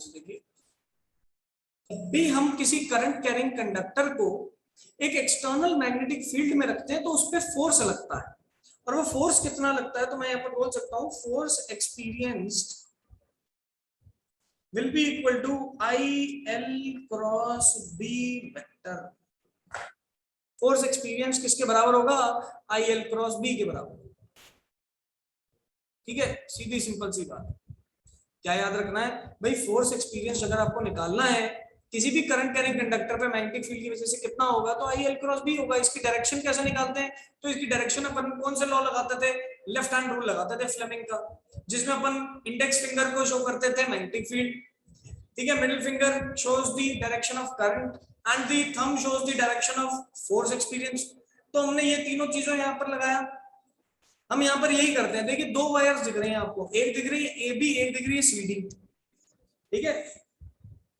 देखिए, भी हम किसी करंट कैरिंग कंडक्टर को एक एक्सटर्नल मैग्नेटिक फील्ड में रखते हैं तो उस पर फोर्स लगता है, और वो फोर्स कितना लगता है तो मैं यहाँ पर बोल सकता हूँ force experienced will be equal to IL cross B vector. Force experience किसके बराबर होगा? IL क्रॉस B के बराबर। ठीक है, सीधी सिंपल सी बात। क्या याद रखना है भाई, फोर्स एक्सपीरियंस अगर आपको निकालना है किसी भी करंट कैरिंग कंडक्टर पे मैग्नेटिक फील्ड की वजह से कितना होगा तो IL क्रॉस B होगा। इसकी डायरेक्शन कैसे निकालते हैं? तो इसकी डायरेक्शन अपन कौन से लॉ लगाते थे? लेफ्ट हैंड रूल लगाते थे फ्लेमिंग का, जिसमें अपन इंडेक्स फिंगर को शो करते थे मैग्नेटिक फील्ड, ठीक है, middle finger shows the direction of current and the thumb shows the direction of force experience. तो हमने ये तीनों चीजों यहाँ पर लगाया। हम यहाँ पर यही करते हैं। देखिए दो वायर्स दिख रही हैं आपको, एक दिख रही है AB, एक दिख रही है CD, ठीक है।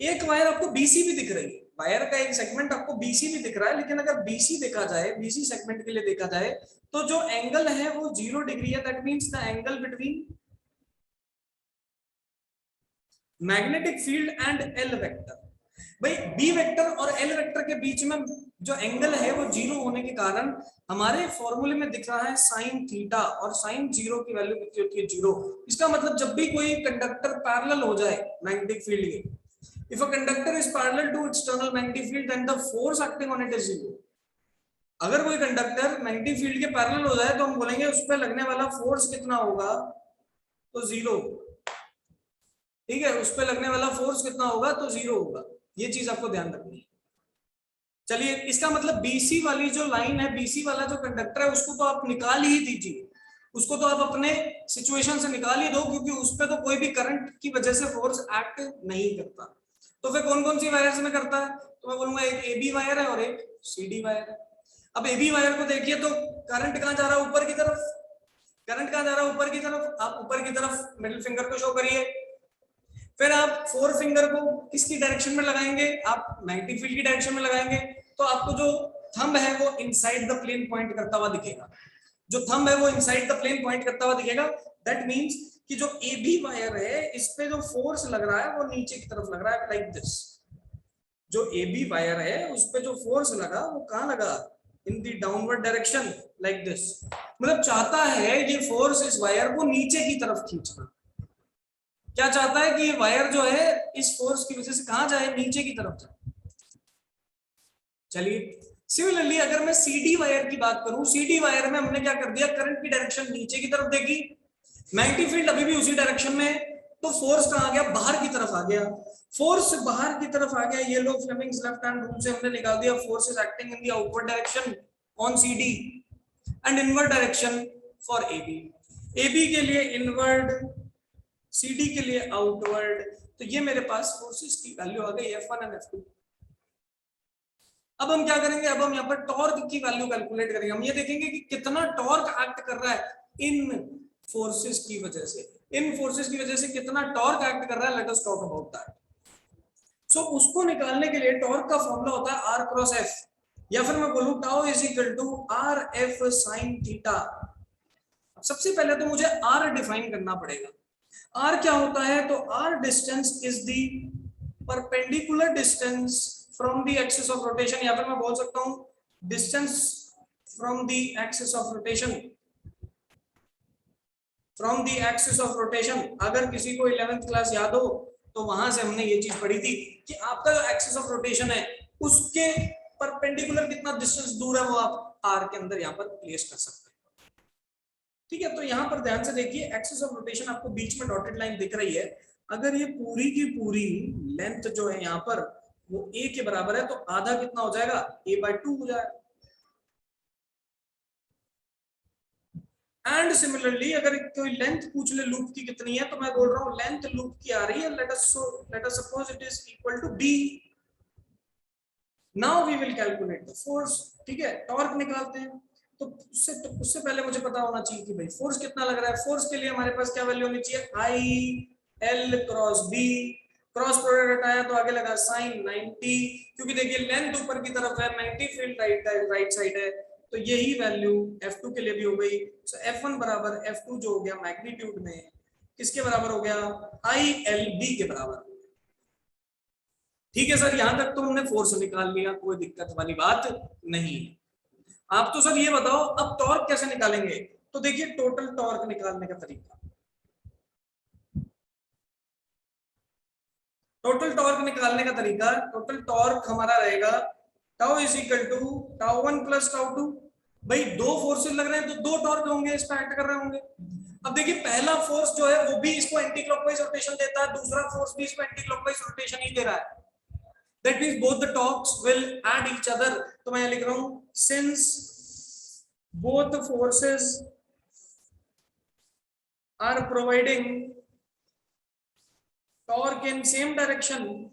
एक वायर आपको BC भी दिख रही है, वायर का एक सेगमेंट आपको BC भी दिख रहा है, लेकिन अगर BC देखा जाए, BC सेगमेंट के लिए देखा जाए तो जो एंगल है वो 0 डिग्री है। That means the angle between magnetic field and L vector. भाई B वेक्टर और L वेक्टर के बीच में जो एंगल है वो 0 होने के कारण हमारे फॉर्मूले में दिख रहा है साइन थीटा, और साइन 0 की वैल्यू कितनी होती है? 0। इसका मतलब जब भी कोई कंडक्टर पैरेलल हो जाए मैग्नेटिक फील्ड के, if a conductor is parallel to external magnetic field then the force acting on it is 0। अगर कोई कंडक्टर मैग्नेटिक फील्ड के पैरेलल हो जाए तो हम बोलेंगे उस पर लगने वाला फोर्स कितना होगा? तो 0। ठीक है, उस पर लगने वाला फोर्स कितना होगा? तो 0 होगा। ये चीज आपको ध्यान रखनी है। चलिए, इसका मतलब BC वाली जो लाइन है, BC वाला जो कंडक्टर है, उसको तो आप निकाल ही दीजिए, उसको तो आप अपने सिचुएशन से निकाल ही दो, क्योंकि उस पर तो कोई भी करंट की वजह से फोर्स एक्ट नहीं करता। तो फिर कौन कौन सी वायर्स में करता है? तो मैं बोलूंगा एक AB वायर है और एक CD वायर है। अब AB वायर को देखिए तो करंट कहाँ जा रहा है? ऊपर की तरफ। करंट कहाँ जा रहा है? ऊपर की तरफ। आप ऊपर की तरफ मिडिल फिंगर को शो करिए, फिर आप फोर फिंगर को किसकी डायरेक्शन में लगाएंगे? आप मैग्नेटिक फील्ड की डायरेक्शन में लगाएंगे। तो आपको जो थंब है वो इनसाइड द प्लेन पॉइंट करता हुआ दिखेगा। जो थंब है वो इनसाइड द प्लेन पॉइंट करता हुआ दिखेगा। दैट मींस कि जो AB वायर है इस पे जो फोर्स लग रहा है वो नीचे की तरफ लग रहा है, लाइक दिस। जो AB वायर है उस पे जो फोर्स लगा वो कहां लगा? इन दी डाउनवर्ड डायरेक्शन, लाइक दिस। मतलब चाहता है ये फोर्स इस वायर को नीचे की तरफ खींचना। क्या चाहता है कि ये वायर जो है इस फोर्स की वजह से कहां जाए? नीचे की तरफ जाए। चलिए, सिमिलरली अगर मैं CD वायर की बात करूं, CD वायर में हमने क्या कर दिया? करंट की डायरेक्शन नीचे की तरफ देखी, मैग्नेटिक फील्ड अभी भी उसी डायरेक्शन में है, तो फोर्स कहां गया? बाहर की तरफ आ गया। फोर्स बाहर की तरफ आ गया, ये लो फ्लेमिंग्स लेफ्ट हैंड रूल से हमने निकाल दिया। Force is acting in the outward direction on CD and inward direction for AB। AB के लिए इनवर्ड, CD के लिए आउटवर्ड। तो ये मेरे पास फोर्सेस की वैल्यू आ गई F1 एंड F2। अब हम क्या करेंगे? अब हम यहाँ पर टॉर्क की वैल्यू कैलकुलेट करेंगे। हम ये देखेंगे कि कितना टॉर्क एक्ट कर रहा है इन फोर्सेस की वजह से। इन फोर्सेस की वजह से कितना टॉर्क एक्ट कर रहा है, let us talk about that. So उसको निकालने के लिए टॉर्क का फॉर्मूला होता है R क्रॉस F, या फिर मैं बोलूं tau is equal to RF sin theta. सबसे पहले तो मुझे R डिफाइन करना पड़ेगा। R क्या होता है? तो R distance is the perpendicular distance from the axis of rotation, या फिर मैं बोल सकता हूं distance from the axis of rotation. From the axis of rotation, अगर किसी को 11th क्लास याद हो तो वहां से हमने ये चीज पढ़ी थी कि आपका जो एक्सिस ऑफ रोटेशन है उसके परपेंडिकुलर कितना डिस्टेंस दूर है वो आप R के अंदर यहाँ पर प्लेस कर सकते हैं। ठीक है, तो यहाँ पर ध्यान से देखिए, एक्सिस ऑफ रोटेशन आपको बीच में डॉटेड लाइन दिख रही है। अगर ये पूरी की पूरी लेंथ जो है यहाँ पर वो A के बराबर है, तो आधा कितना हो जाएगा? A/2 हो जाएगा। एंड सिमिलरली अगर कोई लेंथ पूछ ले लूप की कितनी है, तो मैं बोल रहा हूँ लेंथ लूप की आ रही है, let us suppose it is equal to D। Now we will calculate the force. ठीक है, टॉर्क निकालते हैं। तो उससे पहले मुझे पता होना चाहिए कि भाई फोर्स कितना लग रहा है। फोर्स के लिए हमारे पास क्या वैल्यू होनी चाहिए? IL cross B। Cross product हटाया तो आगे लगा साइन 90, क्योंकि देखिए लेंथ ऊपर की तरफ है, मैग्नेटिक फील्ड राइट साइड है, तो यही वैल्यू F2 के लिए भी हो गई। सो F1 बराबर F2 जो हो गया मैग्नीट्यूड में किसके बराबर हो गया? ILB के बराबर। ठीक है सर, यहां तक तो हमने फोर्स निकाल लिया, कोई दिक्कत वाली बात नहीं है। आप तो सर ये बताओ अब टॉर्क कैसे निकालेंगे। तो देखिए टोटल टॉर्क निकालने का तरीका, टोटल टॉर्क निकालने का तरीका, टोटल टॉर्क हमारा रहेगा tau is equal to tau one plus tau two. भाई दो फोर्सेस लग रहे हैं तो दो टॉर्क होंगे, इस पर एक्ट कर रहे होंगे। अब देखिए पहला फोर्स जो है वो भी इसको एंटी क्लॉकवाइज रोटेशन देता है, दूसरा फोर्स भी इसको एंटी क्लॉकवाइज रोटेशन ही दे रहा है। That means both the torques will add each other. तो मैं लिख रहा हूं since both forces are providing torque in same direction,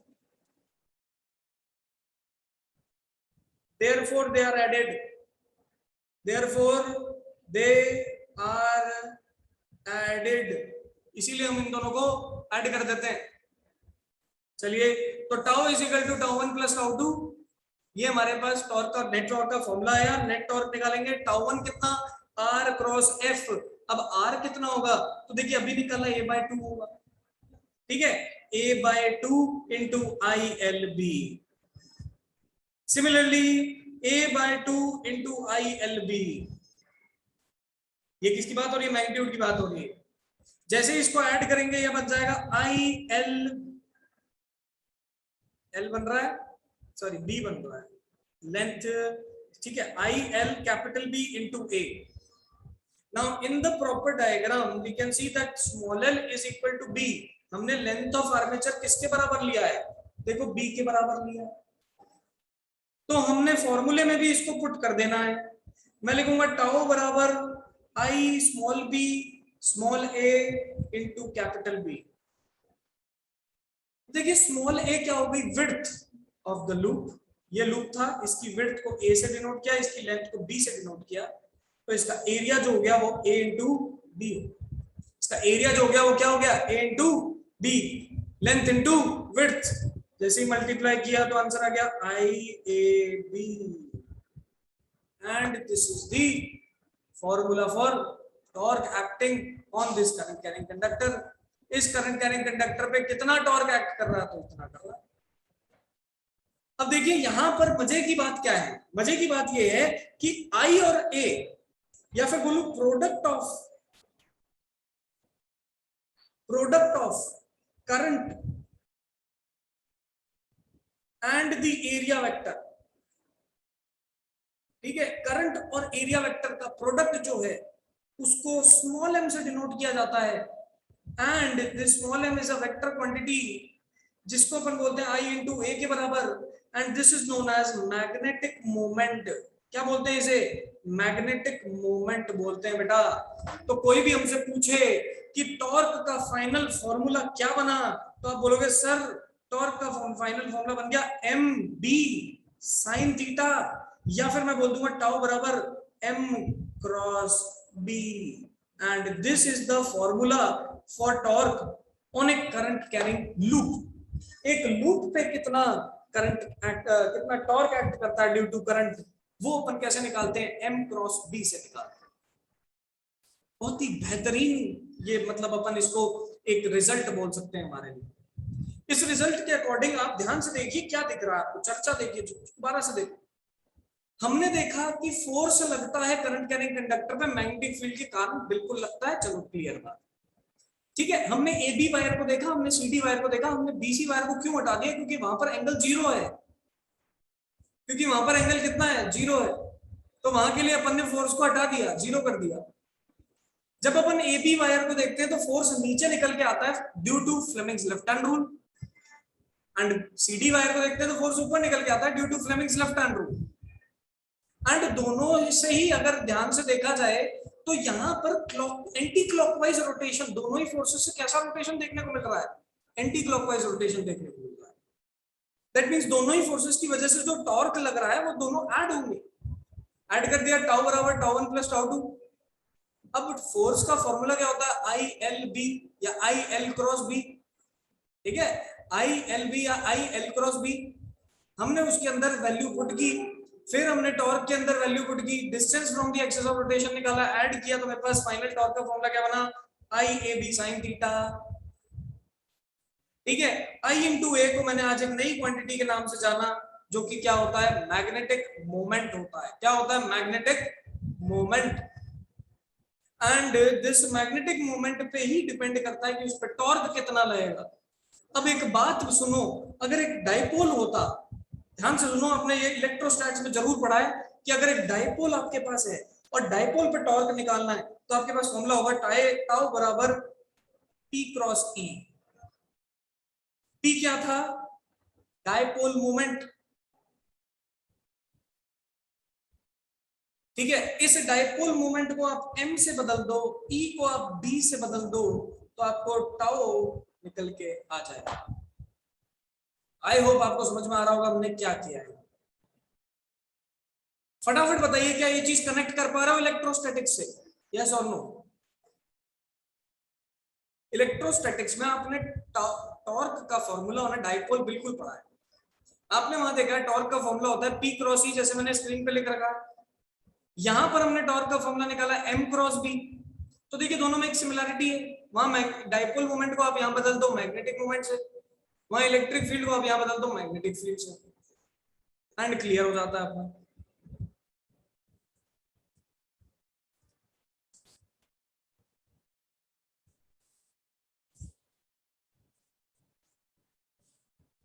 therefore they are added, therefore they are added, इसीलिए हम इन दोनों को ऐड कर देते हैं। चलिए तो tau is equal to tau one plus tau two, ये हमारे पास टॉर्क का नेट टॉर्क का फॉर्मूला आया। नेट टॉर्क निकालेंगे, टाउ वन कितना आर क्रॉस एफ। अब आर कितना होगा तो देखिए अभी निकाला a बाय 2 होगा, ठीक है, a by 2 into I L B. Similarly a by 2 into I L B, ये किसकी बात हो रही है, मैग्नीट्यूड की बात हो रही है। जैसे इसको ऐड करेंगे ये बन जाएगा आई एल, एल बन रहा है, सॉरी बी बन रहा है, लेंथ, ठीक है, I L capital B into A. Now in the proper diagram we can see that small l is equal to b। हमने लेंथ ऑफ आर्मेचर किसके बराबर लिया है, देखो b के बराबर लिया है, तो हमने फॉर्मूले में भी इसको पुट कर देना है। मैं लिखूंगा टाउ बराबर I small B small A into capital B. देखिए स्मॉल ए क्या हो गई, विड्थ ऑफ द लूप, ये लूप था, इसकी विड्थ को ए से डिनोट किया, इसकी लेंथ को बी से डिनोट किया, तो इसका एरिया जो हो गया वो a इंटू बी, इसका एरिया जो हो गया वो क्या हो गया a into B, length into width, जैसे ही मल्टीप्लाई किया तो आंसर आ गया I A B. And this is the formula for torque acting on this current carrying conductor. इस करंट कैरिंग कंडक्टर पे कितना टॉर्क एक्ट कर रहा है, तो इतना कर रहा है। अब देखिए यहां पर मजे की बात क्या है, मजे की बात यह है कि I और A, या फिर बोलूं product of current and the area vector, ठीक है, करंट और एरिया वेक्टर का प्रोडक्ट जो है उसको स्मॉल m से डिनोट किया जाता है। And this small m is a vector quantity जिसको अपन बोलते हैं I इंटू ए के बराबर, and this is known as magnetic moment. क्या बोलते हैं इसे, मैग्नेटिक मोमेंट बोलते हैं बेटा। तो कोई भी हमसे पूछे कि टॉर्क का फाइनल फॉर्मूला क्या बना, तो आप बोलोगे सर टॉर्क का फाइनल फॉर्मूला बन गया एम बी साइन थीटा, या फिर मैं बोल दूंगा टाउ बराबर M cross B. And this is the formula for torque on a current carrying loop. एक लूप पे कितना करंट कितना टॉर्क एक्ट करता है ड्यू टू करंट, वो अपन कैसे निकालते हैं, m क्रॉस b से निकालते हैं। बहुत ही बेहतरीन ये मतलब अपन इसको एक रिजल्ट बोल सकते हैं हमारे लिए। इस रिजल्ट के अकॉर्डिंग आप ध्यान से देखिए क्या दिख रहा है आपको, चर्चा देखिए, दोबारा से देखो। हमने देखा कि फोर्स लगता है करंट कैरिंग कंडक्टर पे मैग्नेटिक फील्ड के कारण, बिल्कुल लगता है, चलो क्लियर बात, ठीक है। हमने ए बी वायर को देखा, हमने सी डी वायर को देखा, हमने बी सी वायर को क्यों हटा दिया, क्योंकि वहां पर एंगल जीरो है, क्योंकि वहां पर एंगल कितना है, जीरो है, तो वहां के लिए अपन ने फोर्स को हटा दिया, जीरो कर दिया। जब अपन ए बी वायर को देखते हैं तो फोर्स नीचे निकल के आता है due to Fleming's left hand rule, and C D wire को देखते हैं तो फोर्स ऊपर निकल के आता है due to Fleming's left hand rule. And दोनों से ही अगर ध्यान से देखा जाए तो यहाँ पर एंटी क्लॉकवाइज रोटेशन, दोनों ही फोर्सेस से कैसा रोटेशन देखने को मिल रहा है, एंटी क्लॉकवाइज रोटेशन देखने को मिल रहा है। दैट मींस दोनों ही फोर्सेस की वजह से जो टॉर्क लग रहा है वो दोनों ऐड होंगे। ऐड कर दिया, टाउ बराबर tau one plus tau two. अब फोर्स का फॉर्मूला क्या होता है, आई एल बी या आई एल क्रॉस बी, ठीक है, आई एल बी या आई एल क्रॉस बी। हमने उसके अंदर वैल्यू पुट की, फिर हमने टॉर्क के अंदर वैल्यू पुट की, distance from the axis of rotation निकाला, ऐड किया, तो मेरे पास फाइनल टॉर्क का फॉर्मूला क्या बना, आई ए बी साइन थीटा। ठीक है, आई इंटू ए को मैंने आज एक नई क्वांटिटी के नाम से जाना, जो कि क्या होता है, मैग्नेटिक मोमेंट होता है। क्या होता है, magnetic moment. And this magnetic moment पे ही डिपेंड करता है कि उस पर टॉर्क कितना लगेगा। अब एक बात सुनो, अगर एक डाइपोल होता, ध्यान से सुनो, आपने ये इलेक्ट्रोस्टैटिक्स में जरूर पढ़ा है कि अगर एक डाइपोल आपके पास है और डाइपोल पे टॉर्क निकालना है तो आपके पास फॉर्मूला होगा टाउ बराबर P क्रॉस E। P क्या था, डाइपोल मोमेंट। ठीक है, इस डाइपोल मोमेंट को आप m से बदल दो, E को आप B से बदल दो, तो आपको टाउ निकल के आ जाएगा। आई होप आपको समझ में आ रहा होगा हमने क्या किया है। फटाफट बताइए, क्या ये चीज कनेक्ट कर पा रहा हो इलेक्ट्रोस्टैटिक्स से, यस और नो। इलेक्ट्रोस्टैटिक्स में आपने टॉर्क का फॉर्मूला होना डाइपोल बिल्कुल पढ़ा है। आपने वहां देखा है टॉर्क का फॉर्मूला होता है P क्रॉस E, जैसे मैंने स्क्रीन पे लिख रखा। यहां पर हमने टॉर्क का फॉर्मूला निकाला M क्रॉस B। तो देखिए दोनों में एक सिमिलरिटी है, वहां डाइपोल मोमेंट को आप यहां बदल दो मैग्नेटिक मोमेंट से, वहां इलेक्ट्रिक फील्ड को आप यहां बदल दो मैग्नेटिक फील्ड से, एंड क्लियर हो जाता है अपना।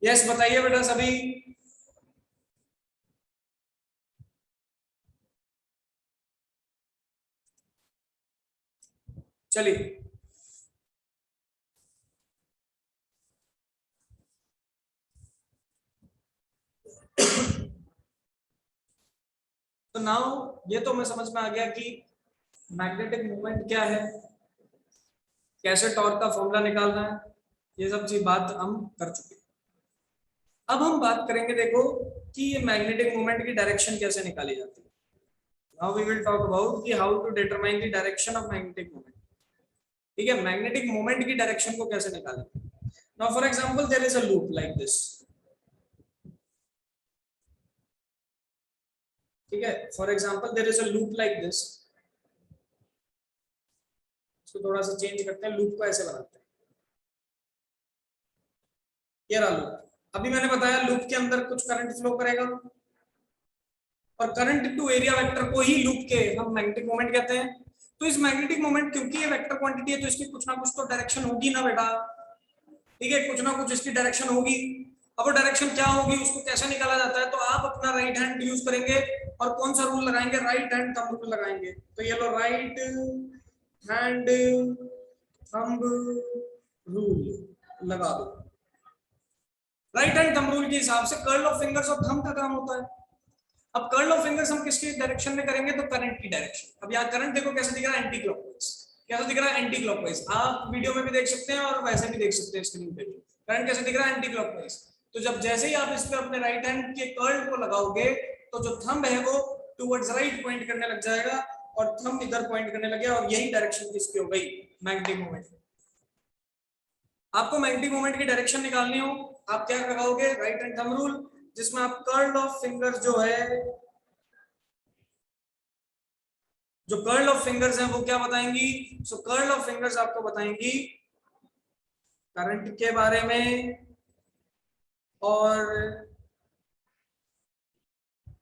यस बताइए बेटा सभी। चलिए तो नाउ ये तो मैं समझ में आ गया कि मैग्नेटिक मोमेंट क्या है, कैसे टॉर्क का फॉर्मूला निकालना है, ये सब चीज बात हम कर चुके हैं। अब हम बात करेंगे, देखो कि ये मैग्नेटिक मोमेंट की डायरेक्शन कैसे निकाली जाती है। Now we will talk about कि how to determine the direction of magnetic moment. ठीक है, मैग्नेटिक मोमेंट की डायरेक्शन को कैसे निकालें। Now for example there is a loop like this. ठीक है, for example there is a loop like this. इसको थोड़ा सा चेंज करते हैं, लूप को ऐसे बनाते हैं। ये रहा लूप। अभी मैंने बताया लूप के अंदर कुछ करंट फ्लो करेगा, और करंट टू एरिया वेक्टर को ही लूप के हम मैग्नेटिक मोमेंट कहते हैं। तो इस मैग्नेटिक मोमेंट, क्योंकि ये वेक्टर क्वांटिटी है, तो इसकी कुछ ना कुछ तो डायरेक्शन होगी ना बेटा। ठीक है, कुछ ना कुछ इसकी डायरेक्शन होगी। अब वो डायरेक्शन क्या होगी, उसको कैसे निकाला जाता है, तो आप अपना राइट हैंड यूज करेंगे और कौन सा रूल लगाएंगे, राइट हैंड थंब रूल लगाएंगे। तो ये लो, राइट हैंड थंब रूल लगा दो। राइट हैंड थंब रूल के हिसाब से कर्ल ऑफ फिंगर्स और थंब का काम होता है। अब कर्ल ऑफ फिंगर्स हम किसकी डायरेक्शन में करेंगे, तो करंट की डायरेक्शन। अब यहाँ करंट देखो कैसे दिख रहा है, एंटी क्लॉकवाइज। कैसे दिख रहा है, एंटी क्लॉकवाइज। आप वीडियो में भी देख सकते हैं और वैसे भी देख सकते हैं स्क्रीन पे भी। करंट कैसे दिख रहा है, एंटी क्लॉकवाइज। तो जब जैसे ही आप इस पे अपने राइट हैंड के कर्ल को लगाओगे, तो जो थंब है वो टुवर्ड्स राइट पॉइंट करने लग जाएगा, और थंब इधर पॉइंट करने लग गया, और यही डायरेक्शन किसकी हो गई, मैग्नेटिक मोमेंट। आपको मैग्नेटिक मोमेंट की डायरेक्शन निकालनी हो, आप क्या लगाओगे, राइट हैंड थंब रूल, जिसमें आप कर्ल ऑफ फिंगर्स जो कर्ल ऑफ फिंगर्स हैं वो क्या बताएंगी। सो कर्ल ऑफ फिंगर्स आपको बताएंगी करंट के बारे में, और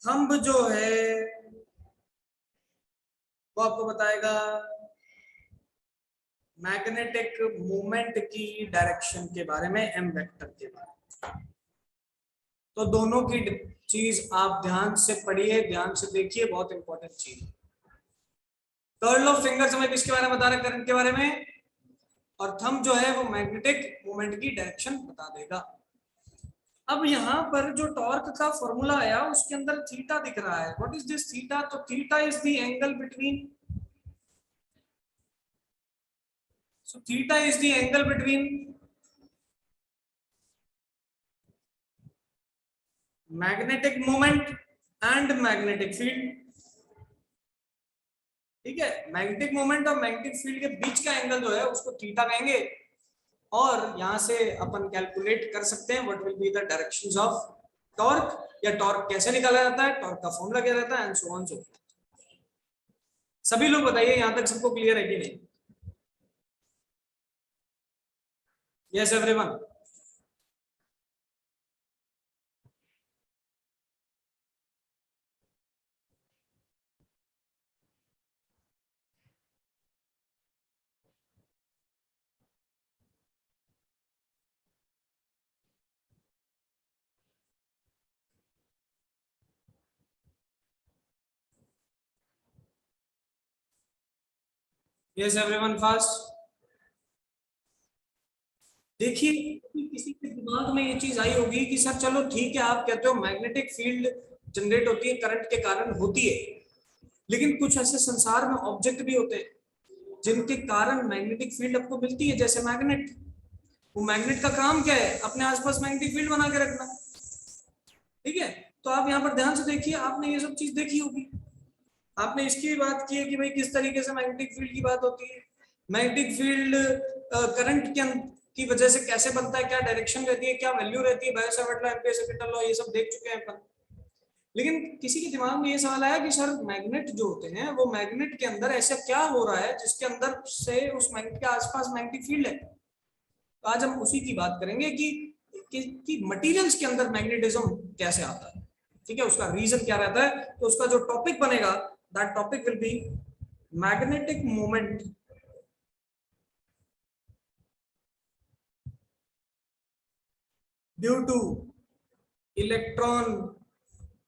थंब जो है वो आपको बताएगा मैग्नेटिक मोमेंट की डायरेक्शन के बारे में, एम वेक्टर के बारे में। तो दोनों की चीज आप ध्यान से पढ़िए, ध्यान से देखिए, बहुत इंपॉर्टेंट चीज। कर्ल ऑफ फिंगर्स हमें किसके बारे में बता रहे, करंट के बारे में, और थंब जो है वो मैग्नेटिक मोमेंट की डायरेक्शन बता देगा। अब यहाँ पर जो टॉर्क का फॉर्मूला आया उसके अंदर थीटा दिख रहा है। व्हाट इज दिस थीटा, तो theta is the angle between, so theta is the angle between magnetic moment and magnetic field. ठीक है, मैग्नेटिक मोमेंट और मैग्नेटिक फील्ड के बीच का एंगल जो है उसको थीटा कहेंगे, और यहां से अपन कैलकुलेट कर सकते हैं what will be the directions of torque, या टॉर्क कैसे निकाला जाता है, टॉर्क का फॉर्मूला क्या रहता है, and so on so forth. सभी लोग बताइए यहां तक सबको क्लियर है कि नहीं। Yes everyone. Yes everyone fast. देखिए किसी के दिमाग में ये चीज आई होगी कि सर चलो ठीक है, आप कहते हो मैग्नेटिक फील्ड जनरेट होती है करंट के कारण होती है, लेकिन कुछ ऐसे संसार में ऑब्जेक्ट भी होते हैं जिनके कारण मैग्नेटिक फील्ड आपको मिलती है, जैसे मैग्नेट। वो मैग्नेट का काम क्या है? अपने आसपास मैग्नेटिक फील्ड बना के रखना। ठीक है, तो आप यहाँ पर ध्यान से देखिए, आपने ये सब चीज देखी होगी। आपने इसकी भी बात की है कि भाई किस तरीके से मैग्नेटिक फील्ड की बात होती है, मैग्नेटिक फील्ड करंट की वजह से कैसे बनता है, क्या डायरेक्शन रहती है, क्या वैल्यू रहती है, Biot Savart law, ampere second law, ये सब देख चुके हैं अपन। लेकिन किसी के दिमाग में ये सवाल आया कि सर मैग्नेट जो होते हैं वो मैग्नेट के अंदर ऐसा क्या हो रहा है जिसके अंदर से उस मैग्नेट के आसपास मैग्नेटिक फील्ड है। तो आज हम उसी की बात करेंगे कि मटेरियल्स के अंदर मैग्नेटिज्म कैसे आता है। ठीक है, उसका रीजन क्या रहता है। तो उसका जो टॉपिक बनेगा, that topic will be magnetic moment due to electron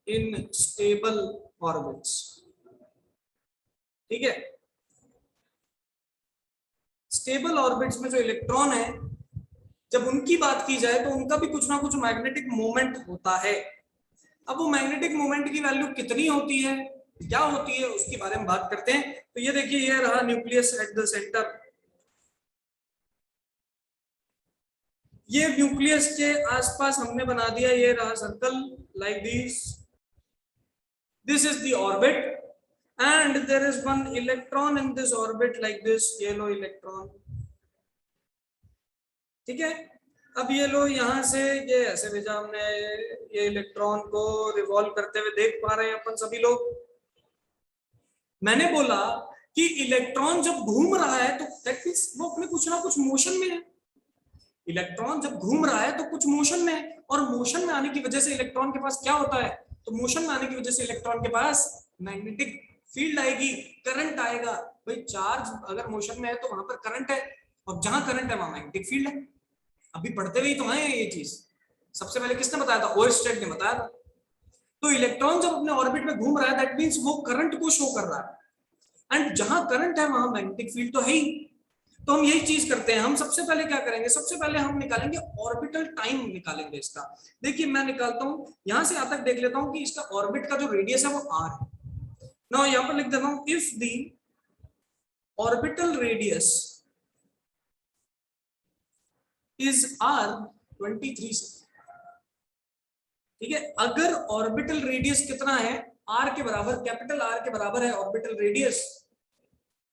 in stable orbits. ठीक है, स्टेबल ऑर्बिट्स में जो इलेक्ट्रॉन है, जब उनकी बात की जाए तो उनका भी कुछ ना कुछ मैग्नेटिक मोमेंट होता है। अब वो मैग्नेटिक मोमेंट की वैल्यू कितनी होती है, क्या होती है, उसके बारे में बात करते हैं। तो ये देखिए, ये रहा न्यूक्लियस एट द सेंटर। ये न्यूक्लियस के आसपास हमने बना दिया, ये रहा circle like this is the orbit and there is one electron in this orbit like this, yellow electron। ठीक है, अब ये लो यहां से ये ऐसे भेजा हमने, ये इलेक्ट्रॉन को रिवॉल्व करते हुए देख पा रहे हैं अपन सभी लोग। मैंने बोला कि इलेक्ट्रॉन जब घूम रहा है तो दैट मींस वो अपने कुछ ना कुछ मोशन में है। इलेक्ट्रॉन जब घूम रहा है तो कुछ मोशन में है, और मोशन में आने की वजह से इलेक्ट्रॉन के पास क्या होता है, तो मोशन में आने की वजह से इलेक्ट्रॉन के पास मैग्नेटिक फील्ड आएगी, करंट आएगा। भाई चार्ज अगर मोशन में है तो वहां पर करंट है, और जहां करंट है वहां मैग्नेटिक फील्ड है। अभी पढ़ते हुए तो आए ये चीज, सबसे पहले किसने बताया था? ओयरस्टेड ने बताया था। तो इलेक्ट्रॉन जब अपने ऑर्बिट में घूम रहा है दैट मींस वो करंट को शो कर रहा है, एंड जहां करंट है वहां मैग्नेटिक फील्ड तो है ही। तो हम यही चीज करते हैं, हम सबसे पहले क्या करेंगे, सबसे पहले हम निकालेंगे ऑर्बिटल टाइम निकालेंगे इसका। देखिए मैं निकालता हूं, यहां से यहां तक देख लेता हूं कि इसका ऑर्बिट का जो रेडियस है वो r है। नाउ यहां पर लिख देता हूं, if the orbital radius is r23। ठीक है, अगर ऑर्बिटल रेडियस कितना है, r के बराबर, कैपिटल R के बराबर है ऑर्बिटल रेडियस।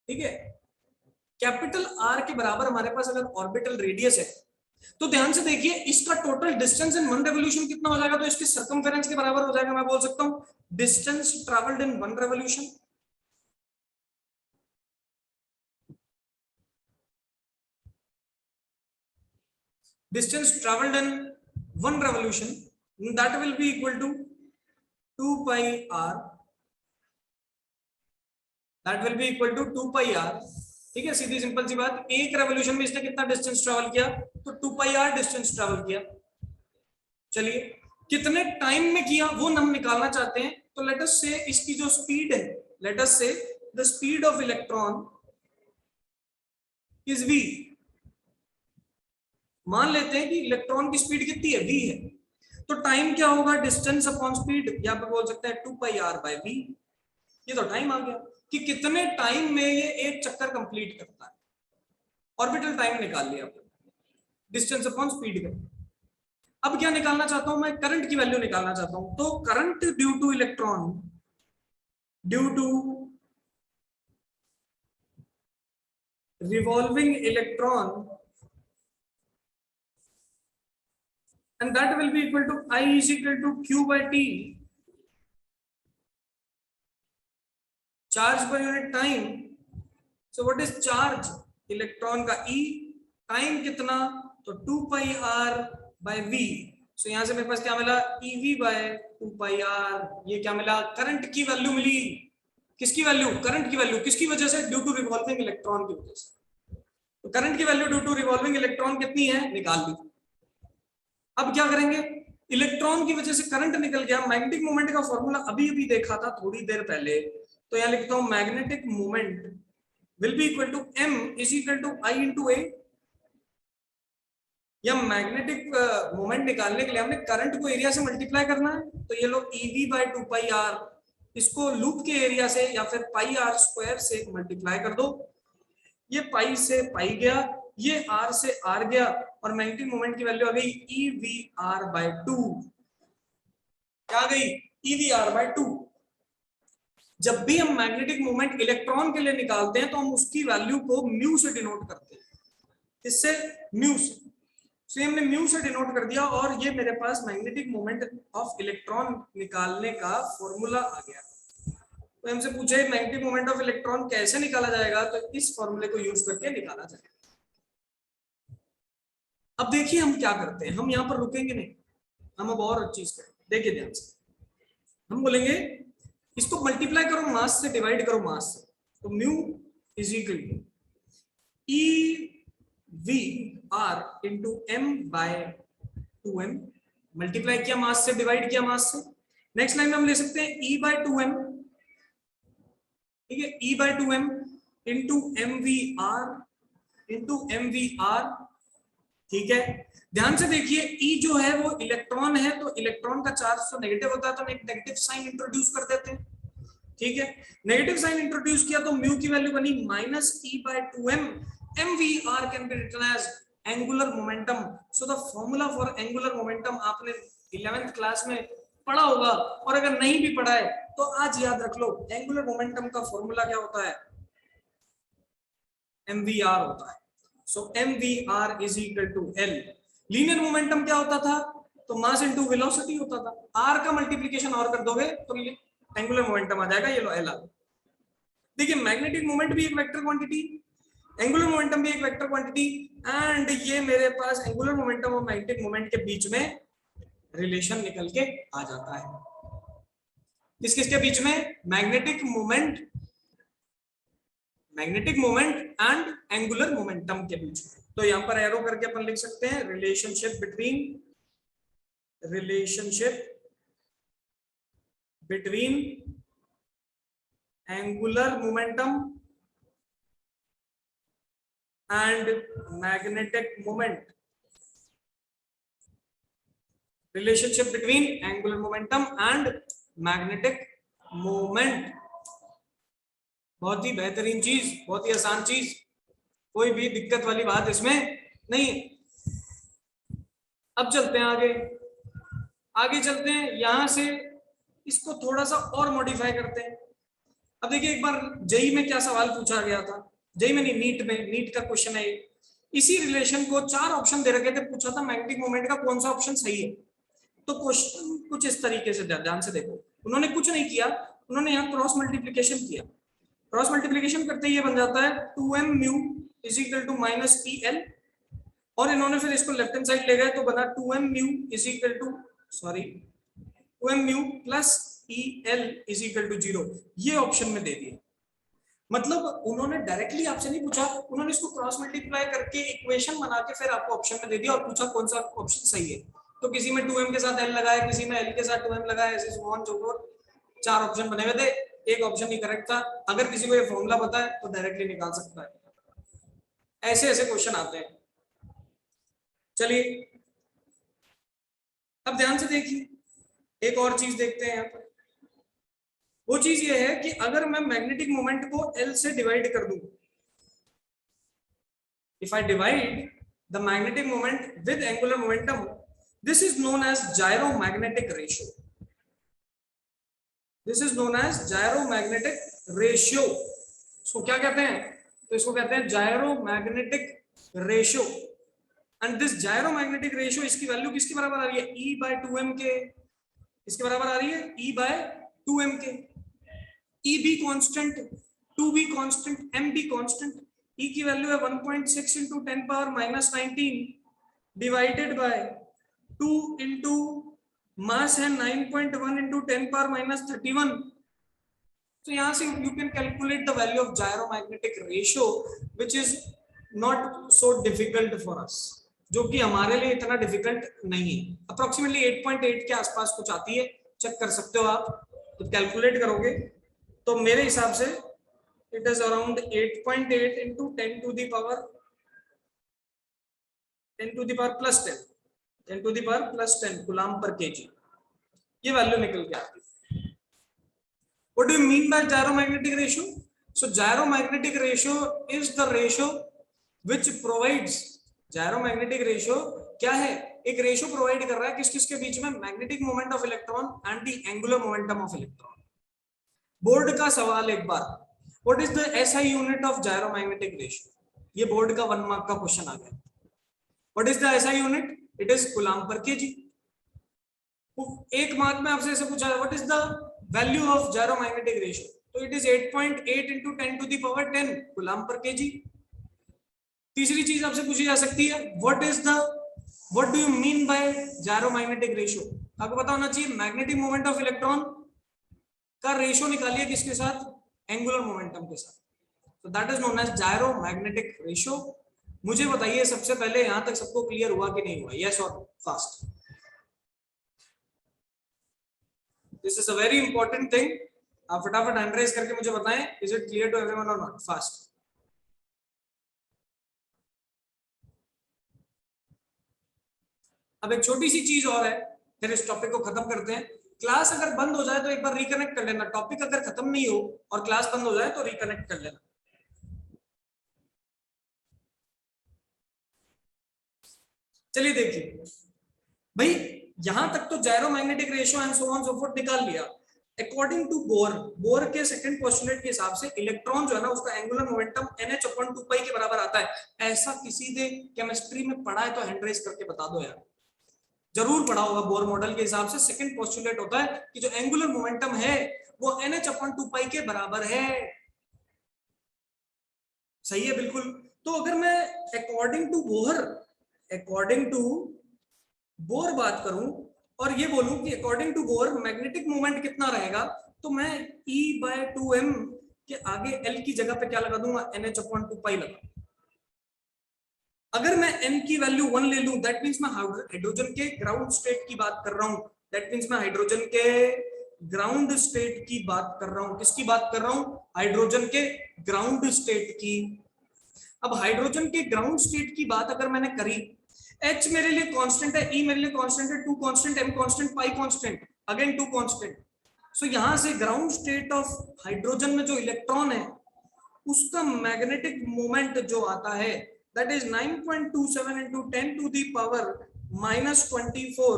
ठीक है, कैपिटल R के बराबर हमारे पास अगर ऑर्बिटल रेडियस है, तो ध्यान से देखिए इसका total distance in one revolution कितना हो जाएगा, तो इसके सर्कमफेरेंस के बराबर हो जाएगा। मैं बोल सकता हूं distance travelled in one revolution. Distance travelled in one revolution that will be equal to 2 pi r, that will be equal to 2 pi r। ठीक है, सीधी सिंपल सी बात, एक रेवोल्यूशन में इसने कितना डिस्टेंस ट्रैवल किया, तो 2 pi r डिस्टेंस ट्रैवल किया। चलिए कितने टाइम में किया वो हम निकालना चाहते हैं, तो लेट अस से इसकी जो स्पीड है, लेट अस से the speed of electron is v। मान लेते हैं कि इलेक्ट्रॉन की स्पीड कितनी है, v है, तो टाइम क्या होगा, डिस्टेंस अपॉन स्पीड, या पे बोल सकते हैं 2 pi r by v। ये तो टाइम आ गया कि कितने टाइम में ये एक चक्कर कंप्लीट करता है। ऑर्बिटल टाइम निकाल लिया, डिस्टेंस अपॉन स्पीड का। अब क्या निकालना चाहता हूं मैं, करंट की वैल्यू निकालना चाहता हूं। तो current due to electron, due to revolving electron, and that will be equal to I is equal to Q by T, charge per unit time। so what is charge, electron का E, time कितना, तो 2 pi r by v। so यहां से मेरे पास क्या मिला, ev by 2 pi r। ये क्या मिला, करंट की वैल्यू मिली। किसकी वैल्यू, करंट की वैल्यू, किसकी वजह से, ड्यू टू रिवॉल्विंग इलेक्ट्रॉन की वजह से। तो करंट की value due to revolving electron कितनी है, निकाल ली। अब क्या करेंगे, इलेक्ट्रॉन की वजह से करंट निकल गया, मैग्नेटिक मोमेंट का फॉर्मूला अभी अभी देखा था थोड़ी देर पहले, तो यहां लिखता हूं magnetic moment will be equal to m is equal to I into A. या मैग्नेटिक मोमेंट निकालने के लिए हमने करंट को एरिया से मल्टीप्लाई करना है, तो ये लो EV बाय 2πr, इसको लूप के एरिया से या फिर पाई आर स्क्वायर से मल्टीप्लाई कर दो। ये पाई से पाई गया, ये r से r गया, और मैग्नेटिक मोमेंट की वैल्यू आ गई EVR बाय 2। क्या आ गई? EVR by 2। जब भी हम मैग्नेटिक मोमेंट इलेक्ट्रॉन के लिए निकालते हैं तो हम उसकी वैल्यू को म्यू से डिनोट करते हैं। इससे म्यू से, तो हमने म्यू से डिनोट कर दिया, और ये मेरे पास मैग्नेटिक मोमेंट ऑफ इलेक्ट्रॉन निकालने का फॉर्मूला आ गया। तो हमसे पूछे मैग्नेटिक मोमेंट ऑफ इलेक्ट्रॉन कैसे निकाला जाएगा, तो इस फॉर्मूले को यूज करके निकाला जाएगा। अब देखिए हम क्या करते हैं, हम यहाँ पर रुकेंगे नहीं, हम अब और चीज करें। देखिए ध्यान से, हम बोलेंगे इसको मल्टीप्लाई करो मास से, डिवाइड करो मास से, तो mu is equal to EVR into m by 2m। Multiply किया मास से, डिवाइड किया मास से। नेक्स्ट लाइन में हम ले सकते हैं E बाय 2m, ठीक है, E by 2m into MVR, ठीक है। ध्यान से देखिए, E जो है वो इलेक्ट्रॉन है, तो इलेक्ट्रॉन का चार्ज तो नेगेटिव होता है, तो हम एक नेगेटिव साइन इंट्रोड्यूस कर देते हैं, ठीक है। नेगेटिव साइन इंट्रोड्यूस किया तो म्यू की वैल्यू बनी -E by 2m। MVR can be written as angular momentum. So the formula for angular momentum आपने 11th क्लास में पढ़ा होगा, और अगर नहीं भी पढ़ा है तो आज याद रख लो। एंगुलर मोमेंटम का फॉर्मूला क्या होता है? MVR होता है। So MVR is equal to L। Linear momentum क्या होता था? तो मास इनटू वेलोसिटी होता था। R का मल्टीप्लिकेशन और कर दोगे तो एंगुलर मोमेंटम आ जाएगा, ये लो L आ गया। देखिए मैग्नेटिक मोमेंट भी एक वेक्टर क्वांटिटी, एंगुलर मोमेंटम भी एक वेक्टर क्वांटिटी, एंड ये मेरे पास एंगुलर मोमेंटम और मैग्नेटिक मोमेंट के बीच में रिलेशन निकल के आ जाता है। किस किसके बीच में? Magnetic moment and angular momentum के बीच में। तो यहां पर एरो करके अपन लिख सकते हैं relationship between angular momentum and magnetic moment। relationship between angular momentum and magnetic moment। बहुत ही बेहतरीन चीज, बहुत ही आसान चीज, कोई भी दिक्कत वाली बात इसमें नहीं। अब चलते हैं आगे चलते हैं, यहां से इसको थोड़ा सा और मॉडिफाई करते हैं। अब देखिए एक बार जेई में क्या सवाल पूछा गया था, जेई में नहीं, नीट का क्वेश्चन है। इसी रिलेशन को 4 ऑप्शन दे रखे थे, पूछा था मैग्नेटिक मोमेंट का कौन सा ऑप्शन सही है। तो क्वेश्चन कुछ इस तरीके से, ध्यान से देखो, उन्होंने कुछ नहीं किया, उन्होंने यहाँ क्रॉस मल्टीप्लीकेशन किया। क्रॉस मल्टीप्लीकेशन करते ही बन जाता है 2m mu is equal to -EL, और इन्होंने फिर इसको लेफ्ट हैंड साइड ले गए तो बना 2m mu is equal to 2m mu plus EL is equal to 0। ये ऑप्शन में दे दिया। मतलब उन्होंने डायरेक्टली आपसे नहीं पूछा, उन्होंने इसको क्रॉस मल्टीप्लाई करके इक्वेशन बना के फिर आपको ऑप्शन में दे दिया, और पूछा कौन सा ऑप्शन सही है। तो किसी में 2m के साथ L लगाया, किसी में L के साथ 2m लगाया, ऐसे सो ऑन सो फोर्थ। 4 ऑप्शन बने हुए थे, एक ऑप्शन ही करेक्ट था। अगर किसी को ये फॉर्मूला पता है तो डायरेक्टली निकाल सकता है। ऐसे ऐसे क्वेश्चन आते हैं। चलिए अब ध्यान से देखिए, एक और चीज देखते हैं यहाँ पर। वो चीज ये है कि अगर मैं मैग्नेटिक मोमेंट को L से डिवाइड कर दूं, if I divide the magnetic moment with angular momentum, this is known as gyromagnetic ratio. This is known as gyromagnetic ratio. इसको क्या कहते हैं? तो इसको कहते हैं gyromagnetic ratio. And this gyromagnetic ratio, इसकी वैल्यू किसके बराबर आ रही है? E बाय 2m के। इसके बराबर आ रही है E बाय 2m के। E भी कांस्टेंट, 2 भी कांस्टेंट, m भी कांस्टेंट। E की वैल्यू है 1.6 into 10 power -19 divided by 2 into mass है 9.1 इंटू 10 पावर -31। तो यहां से you can calculate the value of gyromagnetic ratio, which is not so difficult for us, जो कि हमारे लिए इतना डिफिकल्ट नहीं है। अप्रोक्सीमेटली 8.8 के आसपास कुछ आती है, चेक कर सकते हो आप। तो कैलकुलेट करोगे तो मेरे हिसाब से it is around 8.8 into 10 to the power 10 to the power plus 10 10 to the power plus 10 coulomb per kg, ये वैल्यू निकल के आती है। What do you mean by gyromagnetic ratio? So gyromagnetic ratio is the ratio which provides, gyromagnetic ratio क्या है? एक ratio provide कर रहा है किस किस के बीच में, magnetic moment of electron and the angular momentum of electron. Board का सवाल एक बार, what is the SI unit of gyromagnetic ratio? ये बोर्ड का 1 मार्क का क्वेश्चन आ गया। What is the SI unit? It is coulomb per kg. 1 mark में आपसे ऐसे पूछा है what is the value of gyromagnetic ratio, तो it is 8.8 into 10 to the power 10 coulomb per kg. तीसरी चीज आपसे पूछी जा सकती है what do you mean by gyromagnetic ratio? आपको पता होना चाहिए मैग्नेटिक मोमेंट ऑफ इलेक्ट्रॉन का रेशियो निकालिए किसके साथ, एंगुलर मोमेंटम के साथ, तो that is known as gyromagnetic ratio. मुझे बताइए सबसे पहले यहां तक सबको क्लियर हुआ कि नहीं हुआ, यस और fast? This is a very important thing, आप फटाफट हैंड रेज करके मुझे बताएं, is it clear to everyone और नॉट? फास्ट। अब एक छोटी सी चीज और है, फिर इस टॉपिक को खत्म करते हैं। क्लास अगर बंद हो जाए तो एक बार रिकनेक्ट कर लेना, टॉपिक अगर खत्म नहीं हो और क्लास बंद हो जाए तो रिकनेक्ट कर लेना। चलिए देखिए भाई, यहां तक तो gyromagnetic ratio and so on so fourth निकाल लिया। अकॉर्डिंग टू बोर के सेकंड पोस्टुलेट के हिसाब से इलेक्ट्रॉन जो है ना उसका एंगुलर मोमेंटम NH/2π के बराबर आता है। ऐसा किसी ने केमिस्ट्री में पढ़ा है तो हैंड रेज करके बता दो यार, जरूर पढ़ा होगा। बोर मॉडल के हिसाब से सेकंड पोस्टुलेट होता है कि जो एंगुलर मोमेंटम है वो NH/2π के बराबर है। सही है बिल्कुल। तो अगर मैं अकॉर्डिंग टू बोर बात करूं और ये बोलूं कि according to Bohr magnetic moment कितना रहेगा, तो मैं E/2m के आगे L की जगह पे क्या लगा दूंगा, NH/2π लगा। अगर मैं n की वैल्यू 1 ले लूं, दैट मींस मैं हाइड्रोजन के ग्राउंड स्टेट की बात कर रहा हूं। दैट मींस मैं हाइड्रोजन के ग्राउंड स्टेट की बात कर रहा हूं। किसकी बात कर रहा हूं? हाइड्रोजन के ग्राउंड स्टेट की। अब हाइड्रोजन के ग्राउंड स्टेट की बात अगर मैंने करी, H मेरे लिए कांस्टेंट है, E मेरे लिए कांस्टेंट है, 2 constant, M constant, pi constant, again 2 constant. So यहां से ग्राउंड स्टेट ऑफ हाइड्रोजन में जो इलेक्ट्रॉन है उसका मैग्नेटिक मोमेंट जो आता है that is 9.27 into 10 to the power minus 24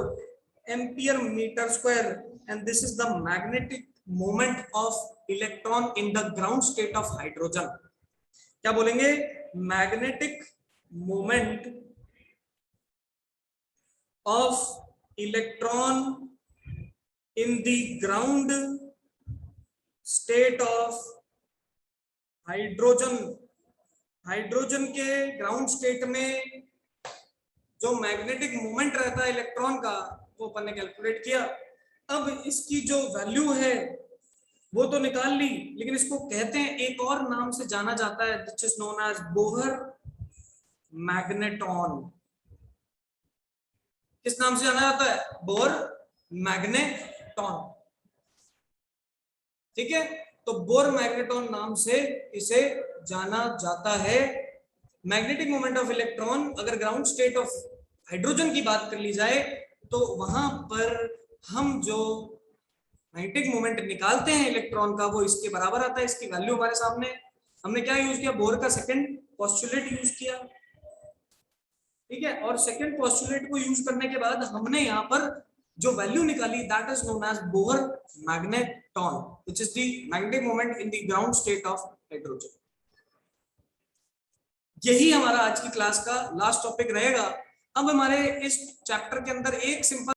ampere meter square, and this is the magnetic moment of electron in the ground state of hydrogen. क्या बोलेंगे? Magnetic moment of electron in the ground state of hydrogen। Hydrogen के ground state में जो magnetic moment रहता है electron का वो अपन ने कैलकुलेट किया। अब इसकी जो वैल्यू है वो तो निकाल ली, लेकिन इसको कहते हैं, एक और नाम से जाना जाता है, which is known as Bohr magneton. किस नाम से जाना जाता है? Bohr magneton. ठीक है, तो बोहर मैग्नेटॉन नाम से इसे जाना जाता है। मैग्नेटिक मोमेंट ऑफ इलेक्ट्रॉन अगर ग्राउंड स्टेट ऑफ हाइड्रोजन की बात कर ली जाए तो वहां पर हम जो मैग्नेटिक मोमेंट निकालते हैं इलेक्ट्रॉन का वो इसके बराबर आता है। इसकी वैल्यू हमारे सामने, हमने क्या यूज किया? बोर का सेकंड पोस्टुलेट यूज किया। ठीक है, और सेकंड पोस्टुलेट को यूज करने के बाद हमने यहाँ पर जो वैल्यू निकाली, that is known as Bohr magneton, which is the magnetic moment in the ground state of hydrogen. यही हमारा आज की क्लास का लास्ट टॉपिक रहेगा। अब हमारे इस चैप्टर के अंदर एक सिंपल